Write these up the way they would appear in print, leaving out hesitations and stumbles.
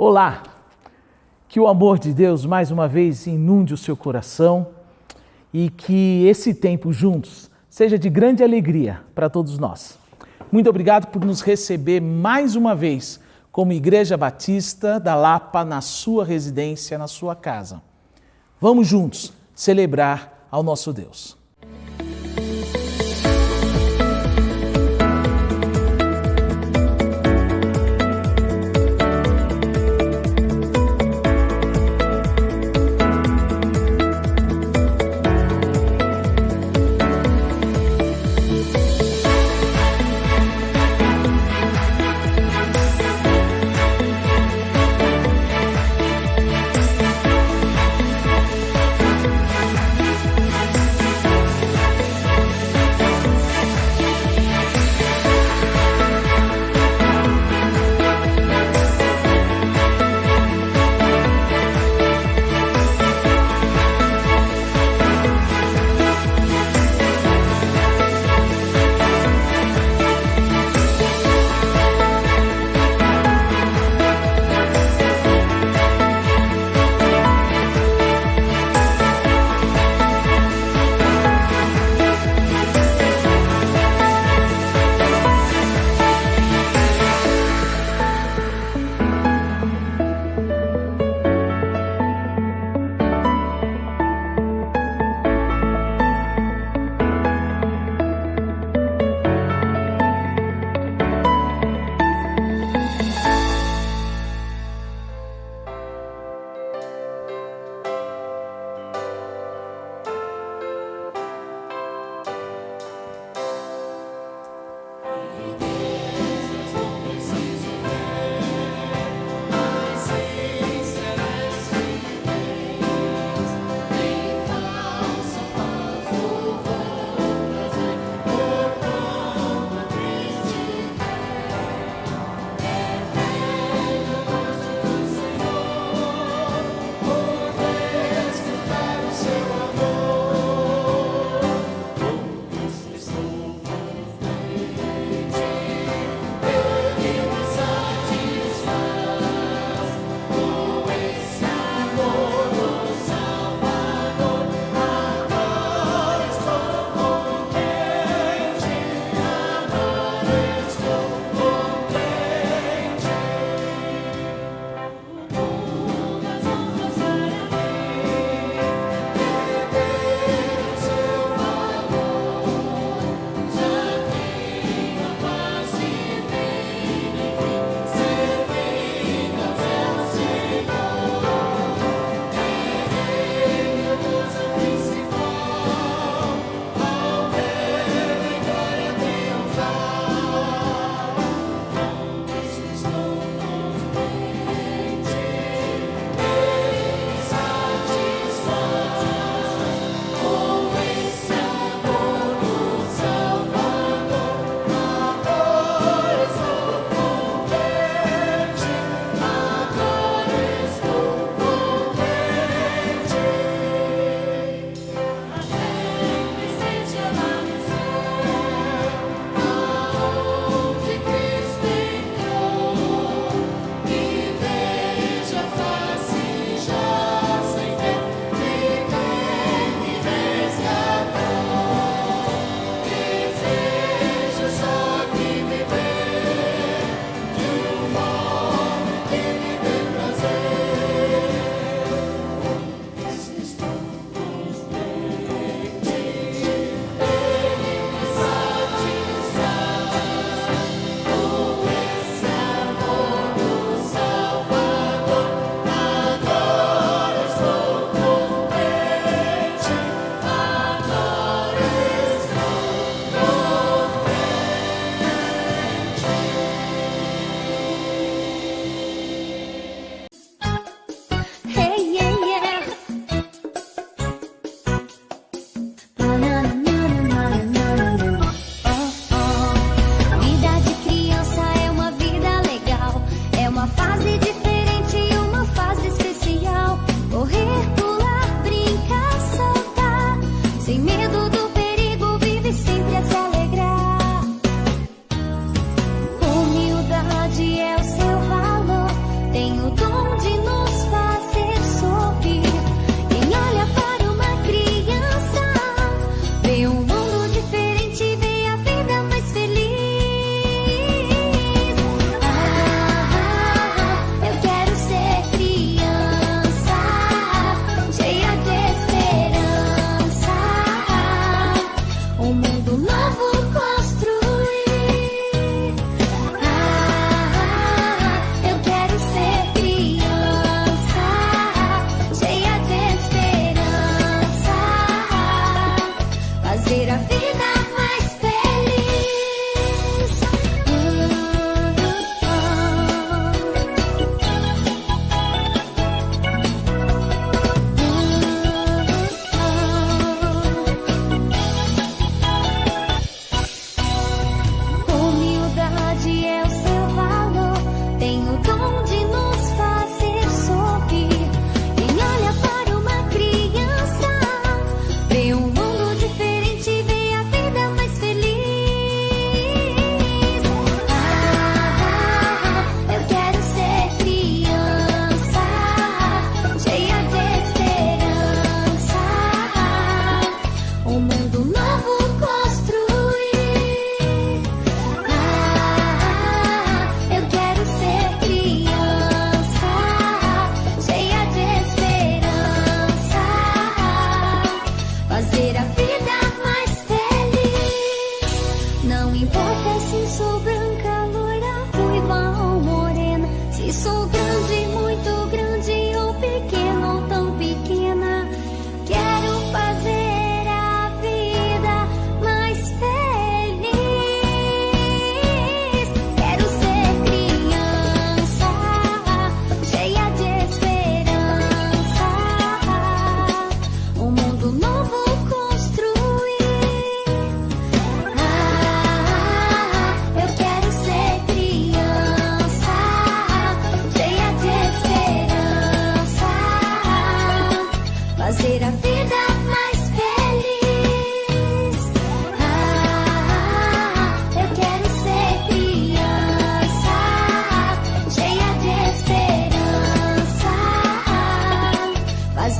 Olá! Que o amor de Deus mais uma vez inunde o seu coração e que esse tempo juntos seja de grande alegria para todos nós. Muito obrigado por nos receber mais uma vez como Igreja Batista da Lapa na sua residência, na sua casa. Vamos juntos celebrar ao nosso Deus.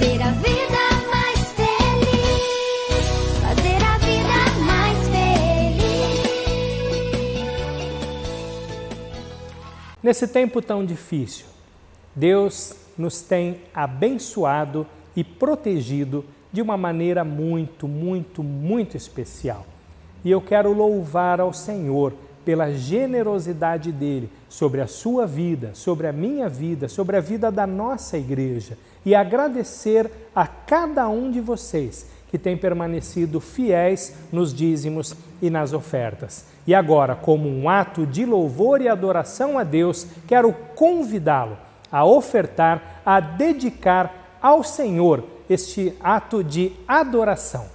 fazer a vida mais feliz, fazer a vida mais feliz. Nesse tempo tão difícil, Deus nos tem abençoado e protegido de uma maneira muito, muito, muito especial. E eu quero louvar ao Senhor pela generosidade dele sobre a sua vida, sobre a minha vida, sobre a vida da nossa igreja e agradecer a cada um de vocês que tem permanecido fiéis nos dízimos e nas ofertas. E agora, como um ato de louvor e adoração a Deus, quero convidá-lo a ofertar, a dedicar ao Senhor este ato de adoração.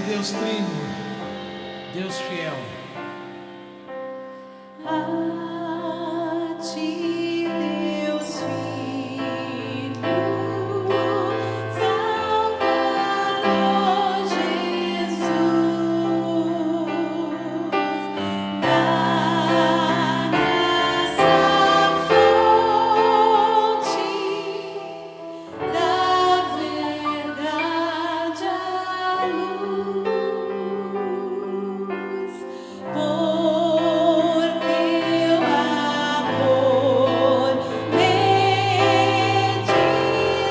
Deus Trino, Deus fiel. A ti, Deus Filho, Salvador Jesus, dá-me essa fonte da verdade à luz, por teu amor medido pela cruz.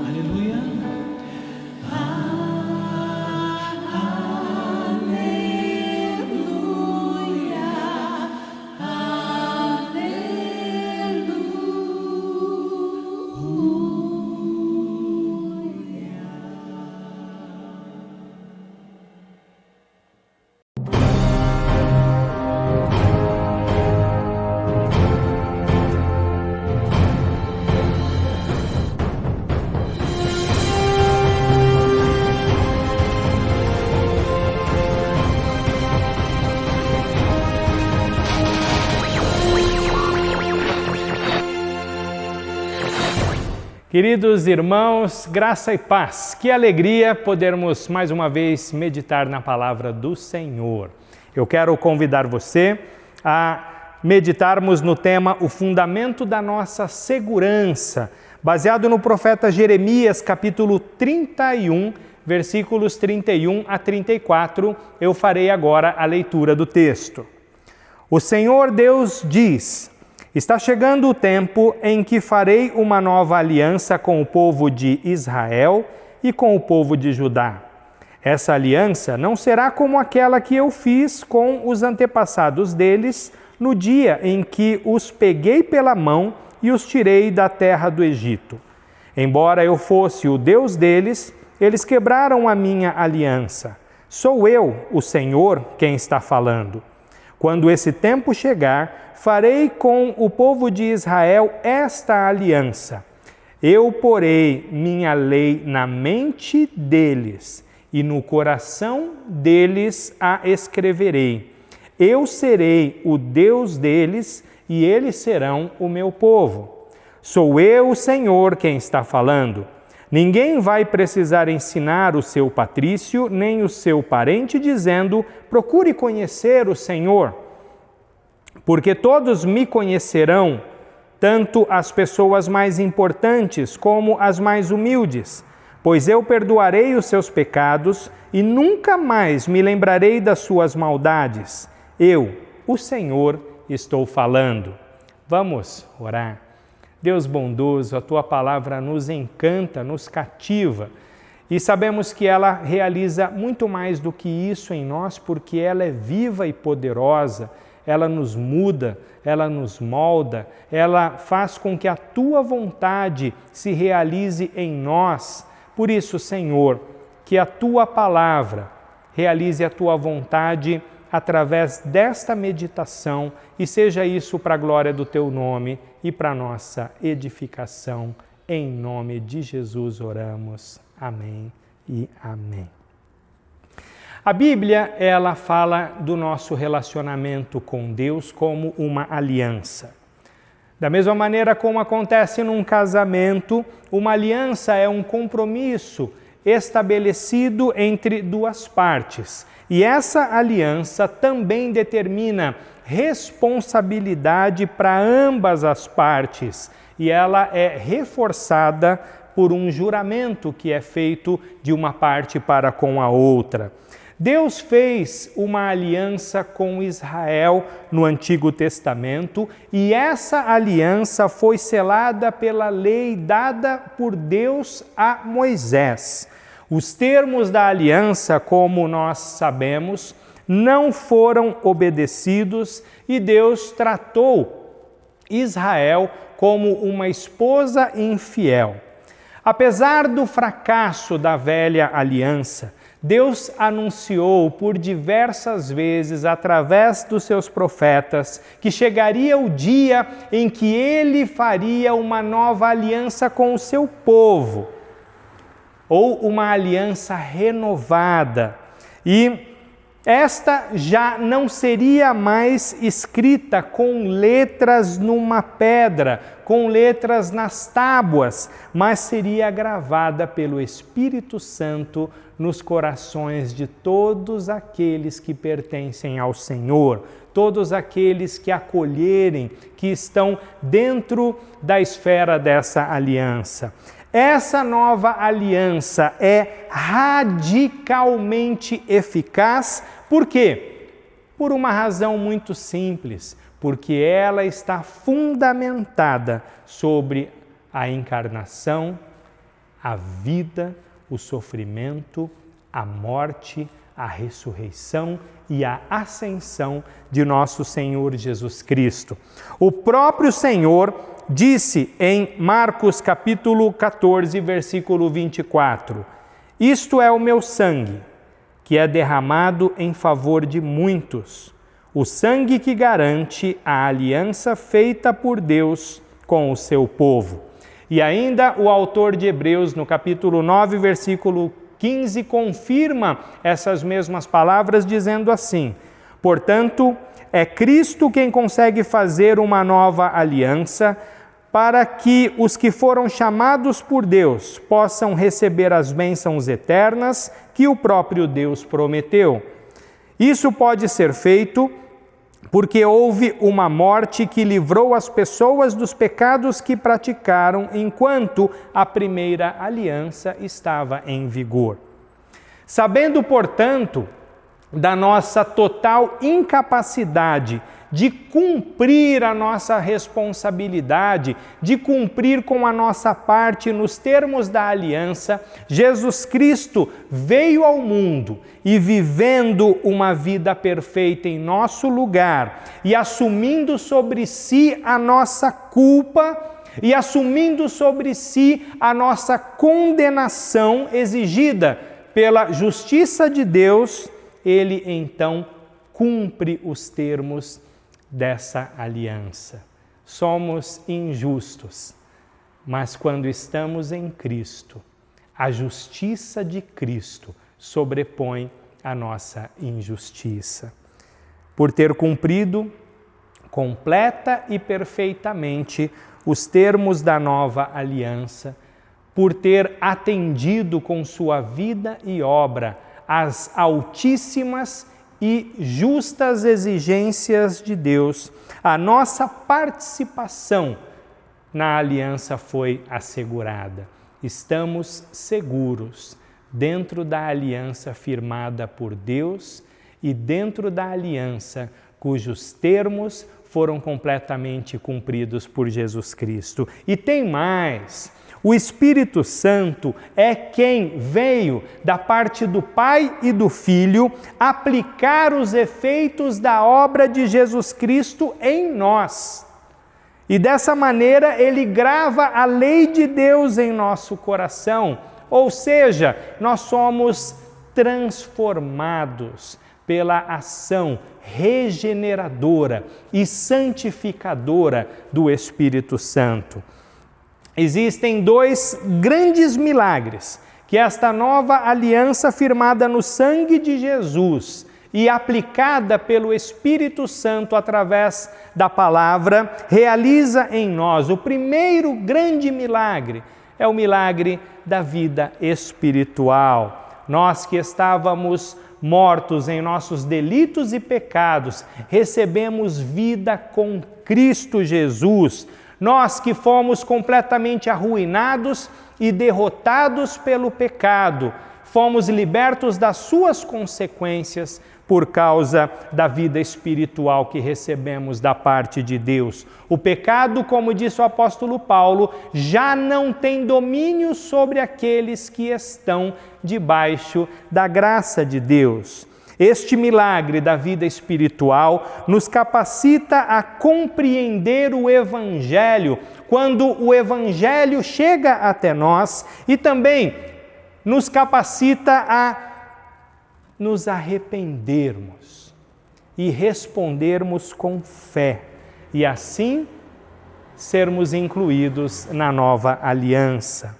Aleluia, Queridos irmãos, graça e paz, que alegria podermos mais uma vez meditar na palavra do Senhor. Eu quero convidar você a meditarmos no tema O Fundamento da Nossa Segurança, baseado no profeta Jeremias, capítulo 31, versículos 31 a 34. Eu farei agora a leitura do texto. O Senhor Deus diz: está chegando o tempo em que farei uma nova aliança com o povo de Israel e com o povo de Judá. Essa aliança não será como aquela que eu fiz com os antepassados deles no dia em que os peguei pela mão e os tirei da terra do Egito. Embora eu fosse o Deus deles, eles quebraram a minha aliança. Sou eu, o Senhor, quem está falando. Quando esse tempo chegar, farei com o povo de Israel esta aliança. Eu porei minha lei na mente deles e no coração deles a escreverei. Eu serei o Deus deles e eles serão o meu povo. Sou eu, o Senhor, quem está falando. Ninguém vai precisar ensinar o seu patrício, nem o seu parente, dizendo: procure conhecer o Senhor. Porque todos me conhecerão, tanto as pessoas mais importantes como as mais humildes, pois eu perdoarei os seus pecados e nunca mais me lembrarei das suas maldades. Eu, o Senhor, estou falando. Vamos orar. Deus bondoso, a Tua palavra nos encanta, nos cativa e sabemos que ela realiza muito mais do que isso em nós, porque ela é viva e poderosa, ela nos muda, ela nos molda, ela faz com que a Tua vontade se realize em nós. Por isso, Senhor, que a Tua palavra realize a Tua vontade através desta meditação e seja isso para a glória do Teu nome e para a nossa edificação. Em nome de Jesus oramos. Amém e amém. A Bíblia, ela fala do nosso relacionamento com Deus como uma aliança. Da mesma maneira como acontece num casamento, uma aliança é um compromisso estabelecido entre duas partes. E essa aliança também determina responsabilidade para ambas as partes. E ela é reforçada por um juramento que é feito de uma parte para com a outra. Deus fez uma aliança com Israel no Antigo Testamento e essa aliança foi selada pela lei dada por Deus a Moisés. Os termos da aliança, como nós sabemos, não foram obedecidos e Deus tratou Israel como uma esposa infiel. Apesar do fracasso da velha aliança, Deus anunciou por diversas vezes, através dos seus profetas, que chegaria o dia em que Ele faria uma nova aliança com o seu povo, ou uma aliança renovada. E esta já não seria mais escrita com letras numa pedra, com letras nas tábuas, mas seria gravada pelo Espírito Santo nos corações de todos aqueles que pertencem ao Senhor, todos aqueles que acolherem, que estão dentro da esfera dessa aliança. Essa nova aliança é radicalmente eficaz. Por quê? Por uma razão muito simples, porque ela está fundamentada sobre a encarnação, a vida, o sofrimento, a morte, a ressurreição e a ascensão de nosso Senhor Jesus Cristo. O próprio Senhor disse em Marcos capítulo 14, versículo 24, isto é o meu sangue, que é derramado em favor de muitos, o sangue que garante a aliança feita por Deus com o seu povo. E ainda o autor de Hebreus, no capítulo 9, versículo 15, confirma essas mesmas palavras, dizendo assim, portanto, é Cristo quem consegue fazer uma nova aliança para que os que foram chamados por Deus possam receber as bênçãos eternas que o próprio Deus prometeu. Isso pode ser feito porque houve uma morte que livrou as pessoas dos pecados que praticaram enquanto a primeira aliança estava em vigor. Sabendo, portanto, da nossa total incapacidade de cumprir a nossa responsabilidade, de cumprir com a nossa parte nos termos da aliança, Jesus Cristo veio ao mundo e, vivendo uma vida perfeita em nosso lugar e assumindo sobre si a nossa culpa e assumindo sobre si a nossa condenação exigida pela justiça de Deus, ele então cumpre os termos dessa aliança. Somos injustos, mas quando estamos em Cristo, a justiça de Cristo sobrepõe a nossa injustiça. por ter cumprido completa e perfeitamente os termos da nova aliança, por ter atendido com sua vida e obra às altíssimas e justas exigências de Deus, a nossa participação na aliança foi assegurada. Estamos seguros dentro da aliança firmada por Deus e dentro da aliança cujos termos foram completamente cumpridos por Jesus Cristo. E tem mais. O Espírito Santo é quem veio da parte do Pai e do Filho aplicar os efeitos da obra de Jesus Cristo em nós. E dessa maneira ele grava a lei de Deus em nosso coração, ou seja, nós somos transformados pela ação regeneradora e santificadora do Espírito Santo. Existem dois grandes milagres que esta nova aliança firmada no sangue de Jesus e aplicada pelo Espírito Santo através da palavra realiza em nós. O primeiro grande milagre é o milagre da vida espiritual. Nós que estávamos mortos em nossos delitos e pecados, recebemos vida com Cristo Jesus. Nós que fomos completamente arruinados e derrotados pelo pecado, fomos libertos das suas consequências por causa da vida espiritual que recebemos da parte de Deus. O pecado, como disse o apóstolo Paulo, já não tem domínio sobre aqueles que estão debaixo da graça de Deus. Este milagre da vida espiritual nos capacita a compreender o Evangelho quando o Evangelho chega até nós e também nos capacita a nos arrependermos e respondermos com fé e assim sermos incluídos na nova aliança.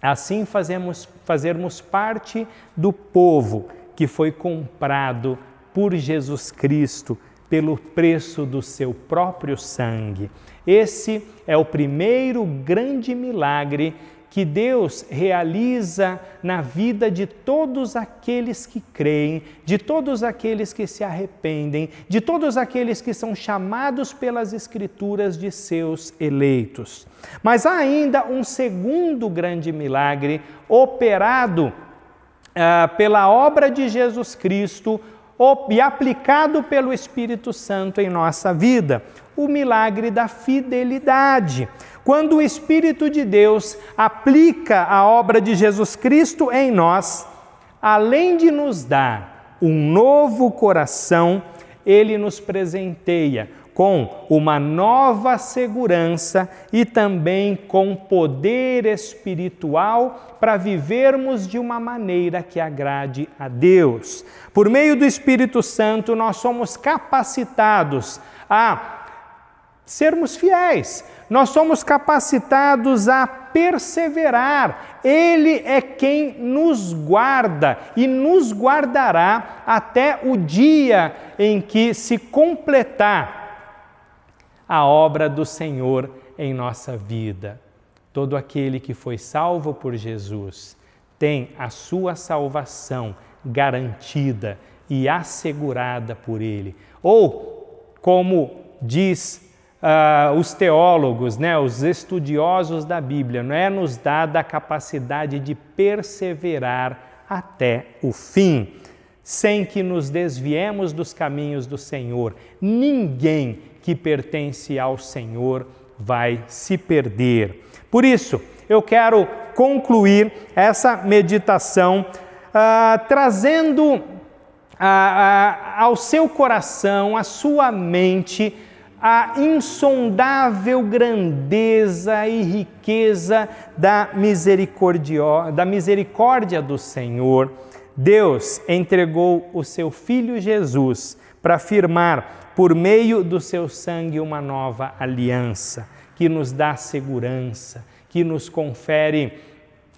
Assim fazermos parte do povo que foi comprado por Jesus Cristo pelo preço do seu próprio sangue. Esse é o primeiro grande milagre que Deus realiza na vida de todos aqueles que creem, de todos aqueles que se arrependem, de todos aqueles que são chamados pelas Escrituras de seus eleitos. Mas há ainda um segundo grande milagre operado pela obra de Jesus Cristo e aplicado pelo Espírito Santo em nossa vida, o milagre da fidelidade. Quando o Espírito de Deus aplica a obra de Jesus Cristo em nós, além de nos dar um novo coração, ele nos presenteia com uma nova segurança e também com poder espiritual para vivermos de uma maneira que agrade a Deus. Por meio do Espírito Santo, nós somos capacitados a sermos fiéis, nós somos capacitados a perseverar. Ele é quem nos guarda e nos guardará até o dia em que se completar a obra do Senhor em nossa vida. Todo aquele que foi salvo por Jesus tem a sua salvação garantida e assegurada por Ele. Ou, como diz os teólogos, os estudiosos da Bíblia, não é nos dada a capacidade de perseverar até o fim, sem que nos desviemos dos caminhos do Senhor. Ninguém que pertence ao Senhor vai se perder. Por isso, eu quero concluir essa meditação trazendo ao seu coração, à sua mente, a insondável grandeza e riqueza da misericórdia do Senhor. Deus entregou o seu Filho Jesus para firmar, por meio do seu sangue, uma nova aliança, que nos dá segurança, que nos confere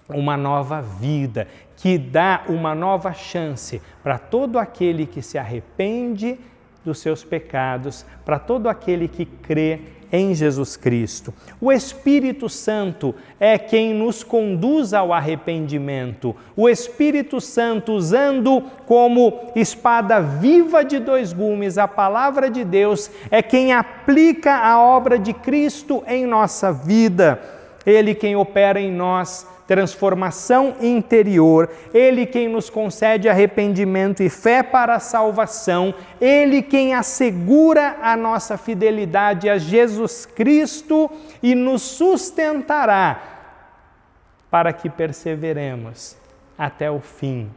uma nova vida, que dá uma nova chance para todo aquele que se arrepende dos seus pecados, para todo aquele que crê em Jesus Cristo. O Espírito Santo é quem nos conduz ao arrependimento. O Espírito Santo, usando como espada viva de dois gumes a palavra de Deus, é quem aplica a obra de Cristo em nossa vida. Ele quem opera em nós transformação interior, Ele quem nos concede arrependimento e fé para a salvação, Ele quem assegura a nossa fidelidade a Jesus Cristo e nos sustentará para que perseveremos até o fim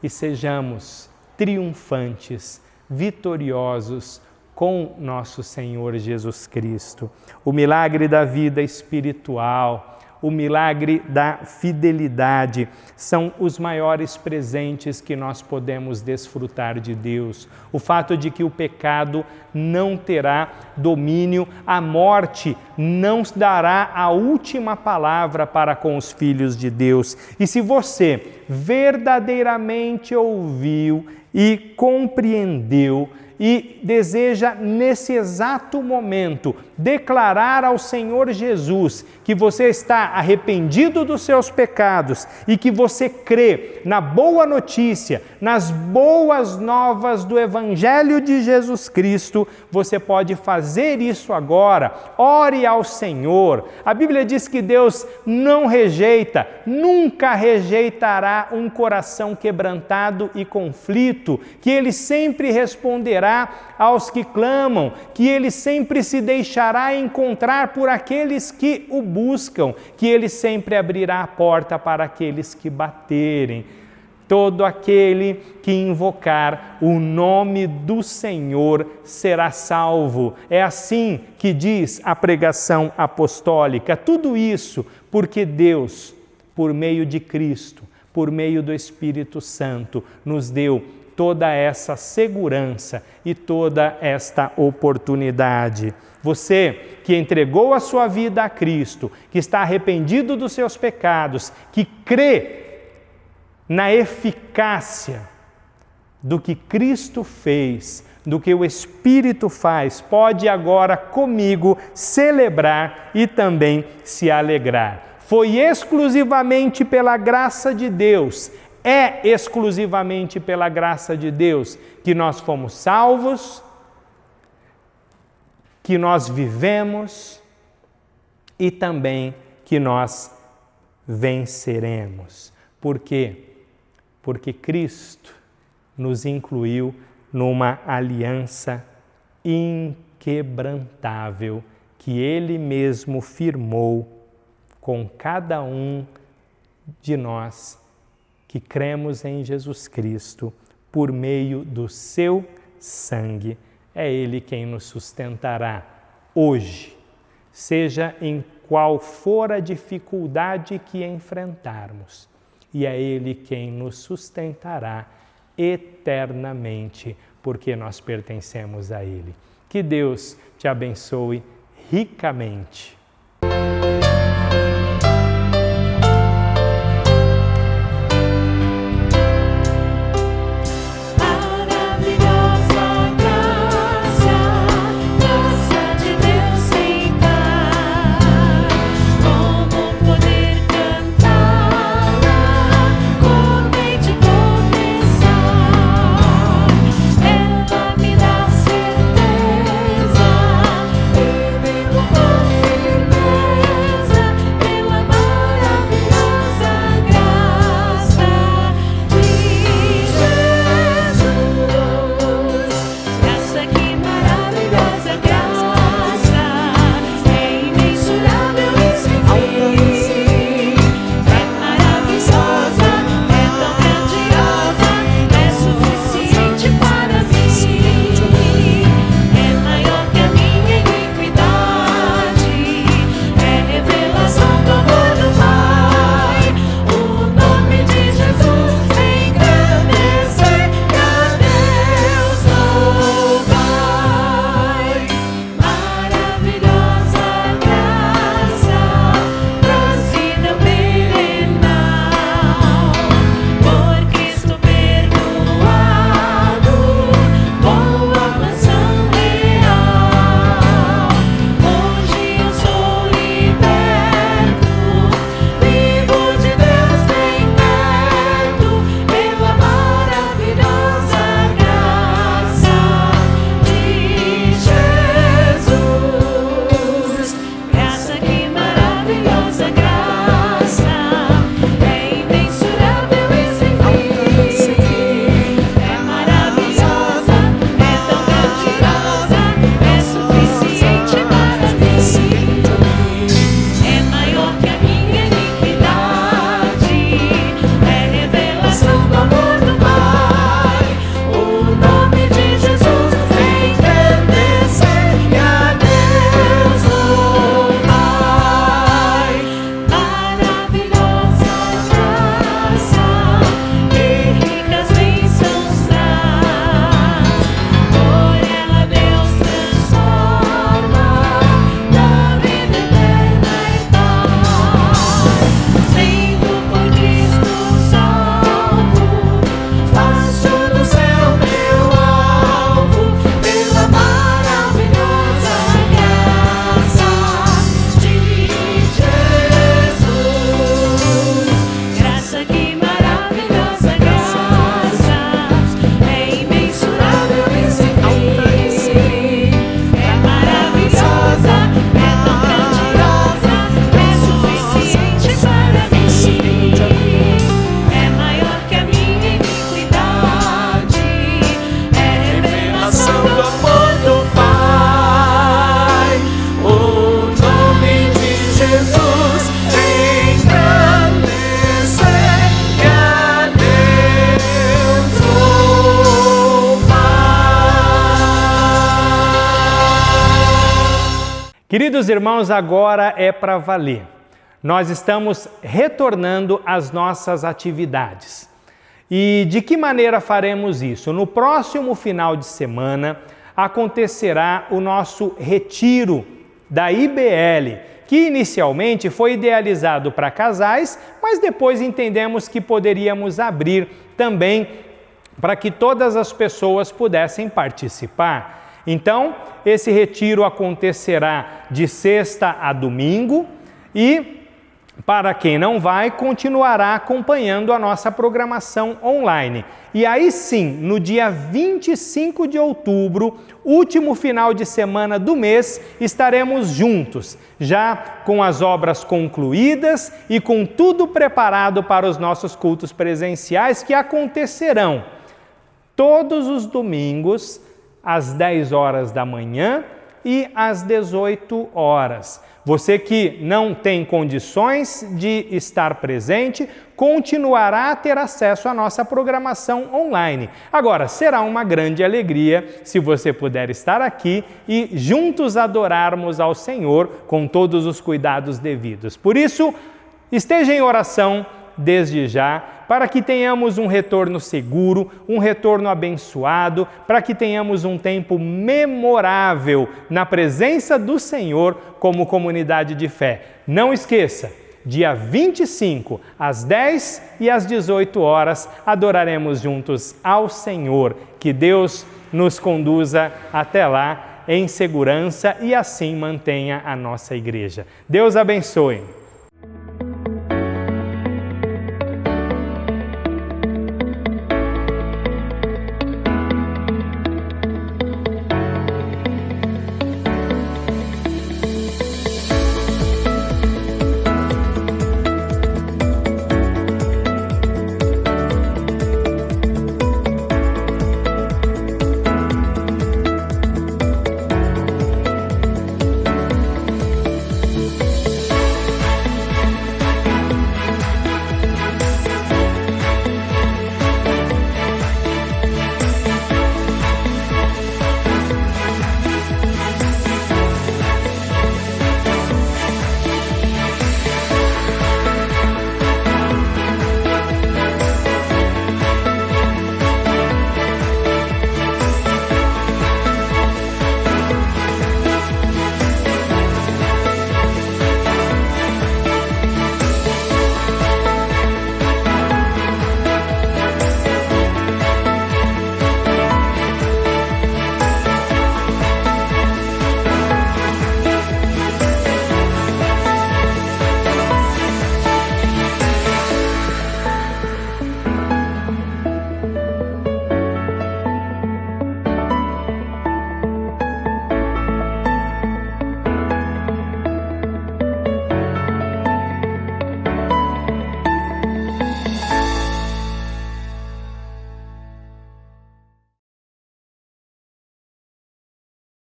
e sejamos triunfantes, vitoriosos com nosso Senhor Jesus Cristo. O milagre da vida espiritual, o milagre da fidelidade são os maiores presentes que nós podemos desfrutar de Deus. O fato de que o pecado não terá domínio, a morte não dará a última palavra para com os filhos de Deus. E se você verdadeiramente ouviu e compreendeu, e deseja nesse exato momento declarar ao Senhor Jesus que você está arrependido dos seus pecados e que você crê na boa notícia, nas boas novas do Evangelho de Jesus Cristo, você pode fazer isso agora. Ore ao Senhor. A Bíblia diz que Deus não rejeita, nunca rejeitará um coração quebrantado e conflito, que Ele sempre responderá aos que clamam, que Ele sempre se deixará encontrar por aqueles que o buscam, que Ele sempre abrirá a porta para aqueles que baterem. Todo aquele que invocar o nome do Senhor será salvo. É assim que diz a pregação apostólica. Tudo isso porque Deus, por meio de Cristo, por meio do Espírito Santo, nos deu toda essa segurança e toda esta oportunidade. Você que entregou a sua vida a Cristo, que está arrependido dos seus pecados, que crê na eficácia do que Cristo fez, do que o Espírito faz, pode agora comigo celebrar e também se alegrar. Foi exclusivamente pela graça de Deus, é exclusivamente pela graça de Deus que nós fomos salvos, que nós vivemos e também que nós venceremos. Por quê? Porque Cristo nos incluiu numa aliança inquebrantável que Ele mesmo firmou com cada um de nós que cremos em Jesus Cristo por meio do seu sangue. É Ele quem nos sustentará hoje, seja em qual for a dificuldade que enfrentarmos. E é Ele quem nos sustentará eternamente, porque nós pertencemos a Ele. Que Deus te abençoe ricamente. Ela me dá certeza, vivo com firmeza. Queridos irmãos, agora é para valer. Nós estamos retornando às nossas atividades. E de que maneira faremos isso? No próximo final de semana acontecerá o nosso retiro da IBL, que inicialmente foi idealizado para casais, mas depois entendemos que poderíamos abrir também para que todas as pessoas pudessem participar. Então, esse retiro acontecerá de sexta a domingo e, para quem não vai, continuará acompanhando a nossa programação online. E aí sim, no dia 25 de outubro, último final de semana do mês, estaremos juntos, já com as obras concluídas e com tudo preparado para os nossos cultos presenciais que acontecerão todos os domingos, às 10 horas da manhã e às 18 horas. Você que não tem condições de estar presente, continuará a ter acesso à nossa programação online. Agora, será uma grande alegria se você puder estar aqui e juntos adorarmos ao Senhor com todos os cuidados devidos. Por isso, esteja em oração desde já, para que tenhamos um retorno seguro, um retorno abençoado, para que tenhamos um tempo memorável na presença do Senhor como comunidade de fé. Não esqueça, dia 25, às 10 e às 18 horas, adoraremos juntos ao Senhor. Que Deus nos conduza até lá em segurança e assim mantenha a nossa igreja. Deus abençoe.